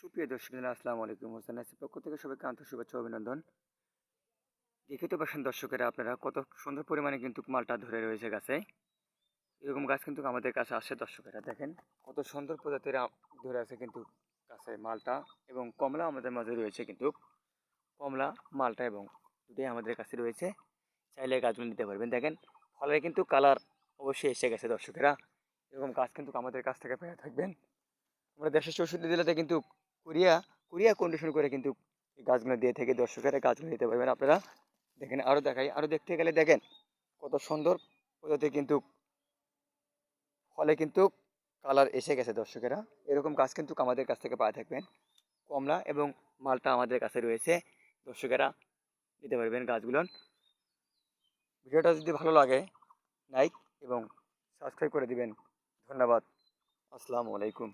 সুপ্রিয় দর্শক আসসালামু আলাইকুম। হোসেন নাসির পক্ষ থেকে সবাইকে আন্তরিক শুভেচ্ছা ও অভিনন্দন। দেখতে তো পাচ্ছেন দর্শকেরা আপনারা কত সুন্দর পরিমাণে কিন্তু মালটা ধরে রয়েছে গাছে। এরকম গাছ কিন্তু আমাদের কাছে আসে দর্শকেরা, দেখেন কত সুন্দর প্রজাতির ধরে আছে কিন্তু গাছে মালটা এবং কমলা আমাদের মাঝে রয়েছে কিন্তু কমলা মালটা এবং দুটোই আমাদের কাছে রয়েছে। চাইলে গাছগুলো নিতে পারবেন। দেখেন ফলের কিন্তু কালার অবশ্যই এসে গেছে দর্শকেরা। এরকম গাছ কিন্তু আমাদের কাছ থেকে পেয়ে থাকবেন। আমরা দেশের 64 জেলাতে কিন্তু কুরিয়া কুরিয়া কন্ডিশন করে কিন্তু এই গাছগুলো দিয়ে থেকে দর্শকেরা গাছগুলো নিতে পারবেন আপনারা। দেখেন আরও দেখাই, আরও দেখতে গেলে দেখেন কত সুন্দর প্রজাতির কিন্তু ফলে কিন্তু কালার এসে গেছে দর্শকেরা। এরকম গাছ কিন্তু আমাদের কাছ থেকে পাওয়া থাকবেন। কমলা এবং মালটা আমাদের কাছে রয়েছে, দর্শকেরা নিতে পারবেন গাছগুলো। ভিডিওটা যদি ভালো লাগে লাইক এবং সাবস্ক্রাইব করে দিবেন। ধন্যবাদ। আসসালামু আলাইকুম।